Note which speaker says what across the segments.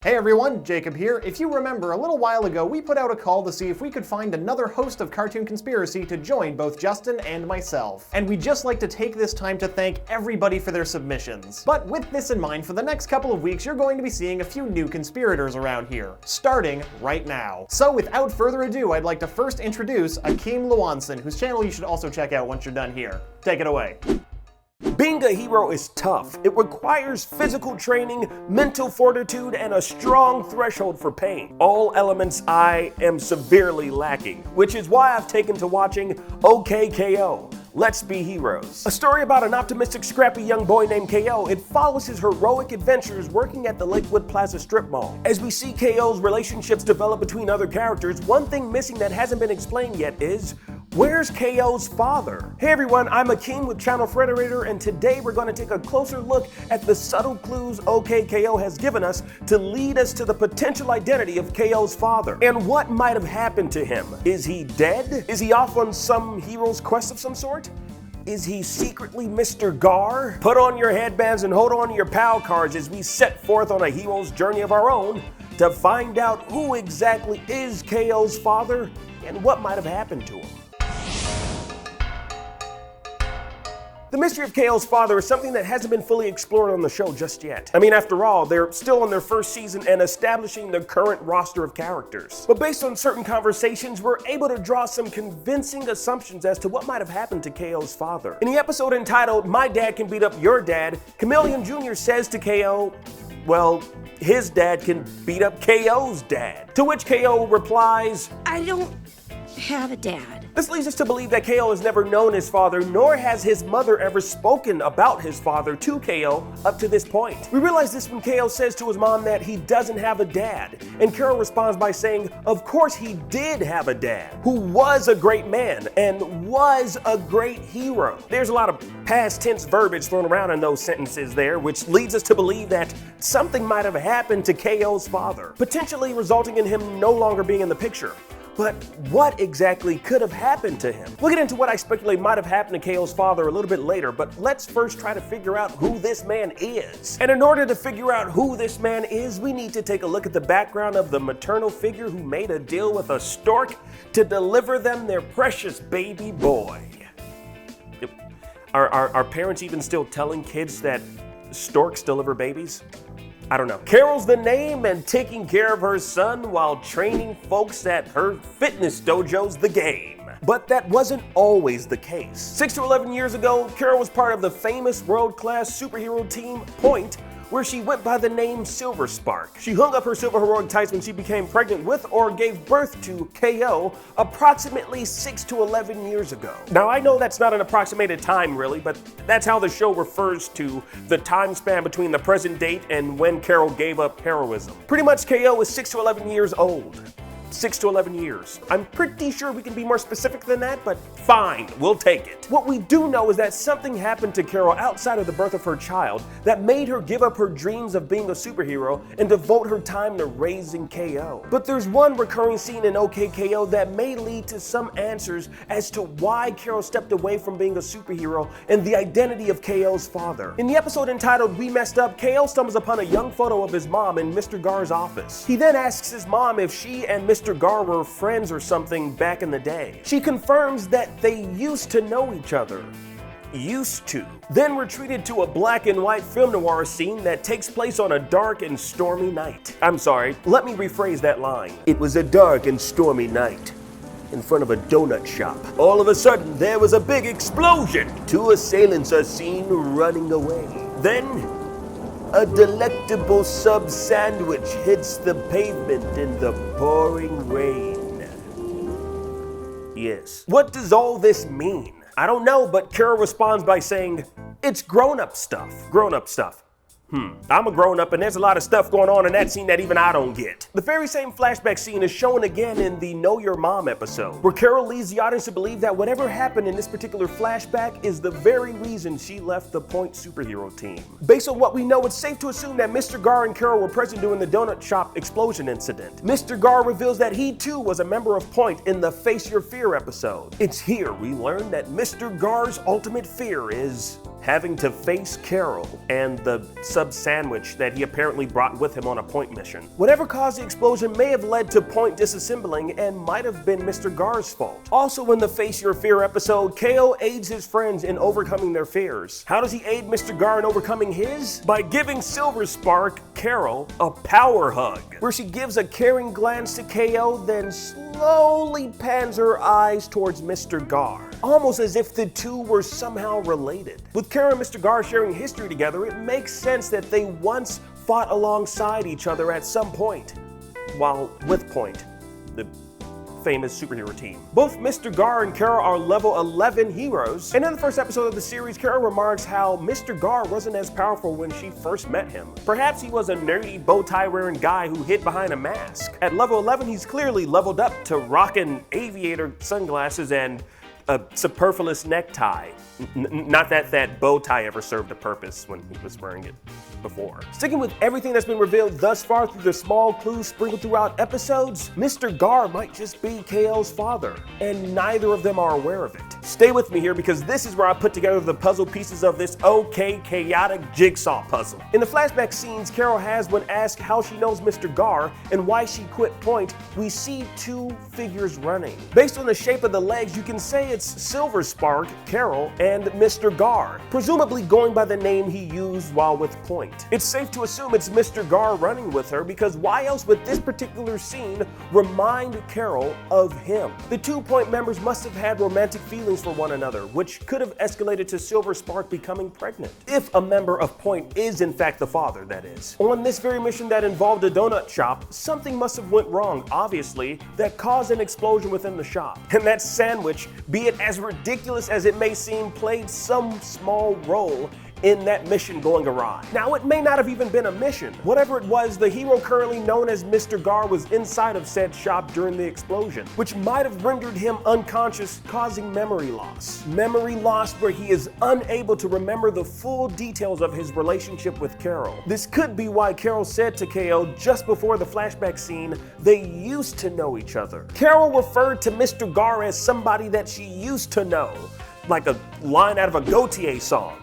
Speaker 1: Hey everyone, Jacob here. If you remember, a little while ago we put out a call to see if we could find another host of Cartoon Conspiracy to join both Justin and myself. And we'd just like to take this time to thank everybody for their submissions. But with this in mind, for the next couple of weeks you're going to be seeing a few new conspirators around here, starting right now. So without further ado, I'd like to first introduce Akeem Lewanson, whose channel you should also check out once you're done here. Take it away.
Speaker 2: Being a hero is tough. It requires physical training, mental fortitude, and a strong threshold for pain. All elements I am severely lacking, which is why I've taken to watching OK K.O. Let's Be Heroes. A story about an optimistic, scrappy young boy named K.O. It follows his heroic adventures working at the Lakewood Plaza strip mall. As we see K.O.'s relationships develop between other characters, one thing missing that hasn't been explained yet is, where's K.O.'s father? Hey everyone, I'm Akeem with channel Frederator, and today we're going to take a closer look at the subtle clues OK K.O. has given us to lead us to the potential identity of K.O.'s father. And what might have happened to him? Is he dead? Is he off on some hero's quest of some sort? Is he secretly Mr. Gar? Put on your headbands and hold on to your PAL cards as we set forth on a hero's journey of our own to find out who exactly is K.O.'s father and what might have happened to him. The mystery of K.O.'s father is something that hasn't been fully explored on the show just yet. I mean, after all, they're still on their first season and establishing the current roster of characters. But based on certain conversations, we're able to draw some convincing assumptions as to what might have happened to K.O.'s father. In the episode entitled, "My Dad Can Beat Up Your Dad," Chameleon Jr. says to K.O., well, his dad can beat up K.O.'s dad. To which K.O. replies,
Speaker 3: I don't have a dad.
Speaker 2: This leads us to believe that K.O. has never known his father, nor has his mother ever spoken about his father to K.O. up to this point. We realize this when K.O. says to his mom that he doesn't have a dad, and Carol responds by saying, of course he did have a dad, who was a great man and was a great hero. There's a lot of past tense verbiage thrown around in those sentences there, which leads us to believe that something might have happened to K.O.'s father, potentially resulting in him no longer being in the picture. But what exactly could have happened to him? We'll get into what I speculate might have happened to K.O.'s father a little bit later, but let's first try to figure out who this man is. And in order to figure out who this man is, we need to take a look at the background of the maternal figure who made a deal with a stork to deliver them their precious baby boy. Are parents even still telling kids that storks deliver babies? I don't know. Carol's the name, and taking care of her son while training folks at her fitness dojo's the game. But that wasn't always the case. 6 to 11 years ago, Carol was part of the famous world-class superhero team Point, where she went by the name Silver Spark. She hung up her superheroic tights when she became pregnant with or gave birth to K.O. approximately 6 to 11 years ago. Now I know that's not an approximated time really, but that's how the show refers to the time span between the present date and when Carol gave up heroism. Pretty much K.O. is 6 to 11 years old. 6 to 11 years. I'm pretty sure we can be more specific than that, but fine, we'll take it. What we do know is that something happened to Carol outside of the birth of her child that made her give up her dreams of being a superhero and devote her time to raising K.O. But there's one recurring scene in OK K.O. that may lead to some answers as to why Carol stepped away from being a superhero and the identity of K.O.'s father. In the episode entitled We Messed Up, K.O. stumbles upon a young photo of his mom in Mr. Gar's office. He then asks his mom if she and Mr. Gar were friends or something back in the day. She confirms that they used to know each other. Used to. Then we're treated to a black and white film noir scene that takes place on a dark and stormy night. I'm sorry, let me rephrase that line. It was a dark and stormy night in front of a donut shop. All of a sudden, there was a big explosion. 2 assailants are seen running away. Then, a delectable sub sandwich hits the pavement in the pouring rain. Yes. What does all this mean? I don't know, but Carol responds by saying, it's grown-up stuff. Grown-up stuff. I'm a grown-up and there's a lot of stuff going on in that scene that even I don't get. The very same flashback scene is shown again in the Know Your Mom episode, where Carol leads the audience to believe that whatever happened in this particular flashback is the very reason she left the Point superhero team. Based on what we know, it's safe to assume that Mr. Gar and Carol were present during the donut shop explosion incident. Mr. Gar reveals that he too was a member of Point in the Face Your Fear episode. It's here we learn that Mr. Gar's ultimate fear is having to face Carol and the sub sandwich that he apparently brought with him on a Point mission. Whatever caused the explosion may have led to Point disassembling and might have been Mr. Gar's fault. Also in the Face Your Fear episode, KO aids his friends in overcoming their fears. How does he aid Mr. Gar in overcoming his? By giving Silver Spark, Carol, a power hug, where she gives a caring glance to KO, then slowly pans her eyes towards Mr. Gar, almost as if the two were somehow related. With Carol and Mr. Gar sharing history together, it makes sense that they once fought alongside each other at some point, while with Point, the famous superhero team. Both Mr. Gar and Carol are level 11 heroes, and in the first episode of the series, Carol remarks how Mr. Gar wasn't as powerful when she first met him. Perhaps he was a nerdy bow tie wearing guy who hid behind a mask. At level 11, he's clearly leveled up to rocking aviator sunglasses and a superfluous necktie. Not that that bow tie ever served a purpose when he was wearing it before. Sticking with everything that's been revealed thus far through the small clues sprinkled throughout episodes, Mr. Gar might just be KO's father, and neither of them are aware of it. Stay with me here because this is where I put together the puzzle pieces of this OK chaotic jigsaw puzzle. In the flashback scenes Carol has when asked how she knows Mr. Gar and why she quit Point, we see two figures running. Based on the shape of the legs, you can say it's Silver Spark, Carol, and Mr. Gar, presumably going by the name he used while with Point. It's safe to assume it's Mr. Gar running with her because why else would this particular scene remind Carol of him? The 2 Point members must have had romantic feelings for one another, which could have escalated to Silver Spark becoming pregnant. If a member of Point is in fact the father, that is. On this very mission that involved a donut shop, something must have went wrong, obviously, that caused an explosion within the shop. And that sandwich, be it as ridiculous as it may seem, played some small role in that mission going awry. Now, it may not have even been a mission. Whatever it was, the hero currently known as Mr. Gar was inside of said shop during the explosion, which might have rendered him unconscious, causing memory loss. Memory loss where he is unable to remember the full details of his relationship with Carol. This could be why Carol said to KO just before the flashback scene, they used to know each other. Carol referred to Mr. Gar as somebody that she used to know, like a line out of a Gautier song.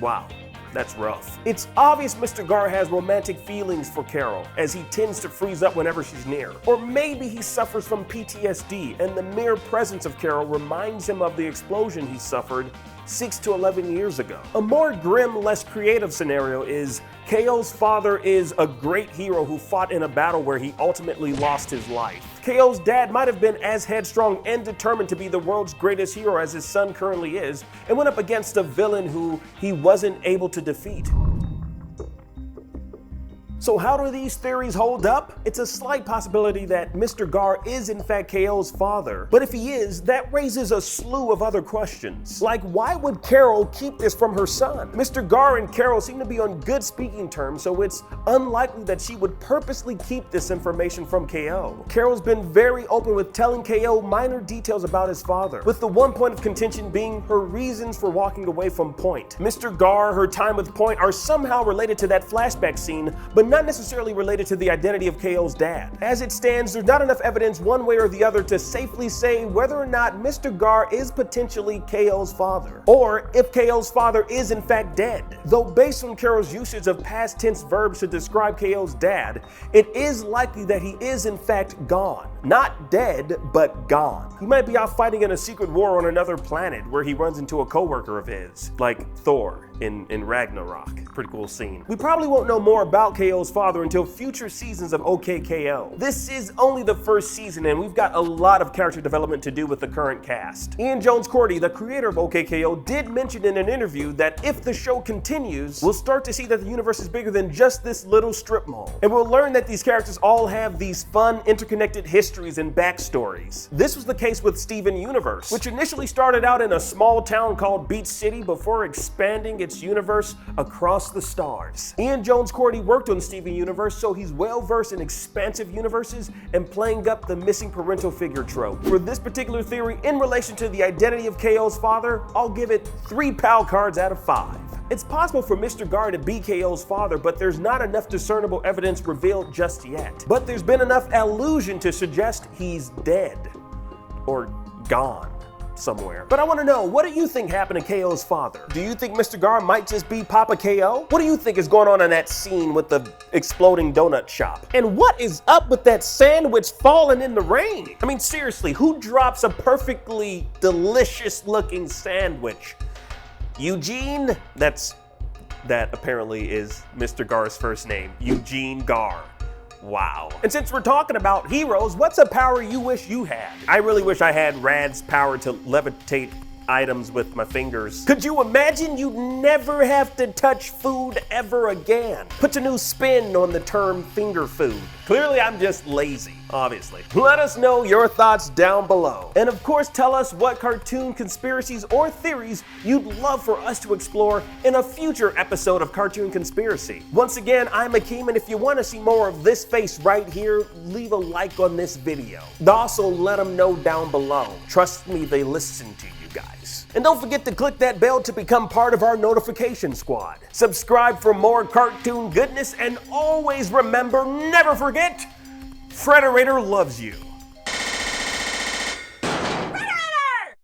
Speaker 2: Wow, that's rough. It's obvious Mr. Gar has romantic feelings for Carol, as he tends to freeze up whenever she's near. Or maybe he suffers from PTSD, and the mere presence of Carol reminds him of the explosion he suffered 6 to 11 years ago. A more grim, less creative scenario is KO's father is a great hero who fought in a battle where he ultimately lost his life. KO's dad might have been as headstrong and determined to be the world's greatest hero as his son currently is, and went up against a villain who he wasn't able to defeat. So how do these theories hold up? It's a slight possibility that Mr. Gar is in fact KO's father, but if he is, that raises a slew of other questions. Like, why would Carol keep this from her son? Mr. Gar and Carol seem to be on good speaking terms, so it's unlikely that she would purposely keep this information from KO. Carol's been very open with telling KO minor details about his father, with the one point of contention being her reasons for walking away from Point. Mr. Gar, her time with Point are somehow related to that flashback scene, but not necessarily related to the identity of KO's dad. As it stands, there's not enough evidence one way or the other to safely say whether or not Mr. Gar is potentially KO's father, or if KO's father is in fact dead. Though based on Carol's usage of past tense verbs to describe KO's dad, it is likely that he is in fact gone. Not dead, but gone. He might be out fighting in a secret war on another planet where he runs into a coworker of his, like Thor in Ragnarok. Pretty cool scene. We probably won't know more about KO's father until future seasons of OK K.O. This is only the first season, and we've got a lot of character development to do with the current cast. Ian Jones-Cordy, the creator of OK K.O, did mention in an interview that if the show continues, we'll start to see that the universe is bigger than just this little strip mall. And we'll learn that these characters all have these fun, interconnected histories and backstories. This was the case with Steven Universe, which initially started out in a small town called Beach City before expanding its universe across the stars. Ian Jones-Cordy worked on Steven Universe, so he's well versed in expansive universes and playing up the missing parental figure trope. For this particular theory, in relation to the identity of KO's father, I'll give it 3 PAL cards out of 5. It's possible for Mr. Gar to be KO's father, but there's not enough discernible evidence revealed just yet. But there's been enough allusion to suggest he's dead or gone. somewhere. But I want to know, what do you think happened to KO's father? Do you think Mr. Gar might just be Papa KO? What do you think is going on in that scene with the exploding donut shop? And what is up with that sandwich falling in the rain? I mean, seriously, who drops a perfectly delicious looking sandwich? Eugene? That apparently is Mr. Gar's first name, Eugene Gar. Wow. And since we're talking about heroes, what's a power you wish you had? I really wish I had Rad's power to levitate items with my fingers. Could you imagine you'd never have to touch food ever again? Puts a new spin on the term finger food. Clearly I'm just lazy, obviously. Let us know your thoughts down below. And of course, tell us what cartoon conspiracies or theories you'd love for us to explore in a future episode of Cartoon Conspiracy. Once again, I'm Akeem, and if you want to see more of this face right here, leave a like on this video. Also, let them know down below. Trust me, they listen to you guys. And don't forget to click that bell to become part of our notification squad. Subscribe for more cartoon goodness, and always remember, never forget, Frederator loves you.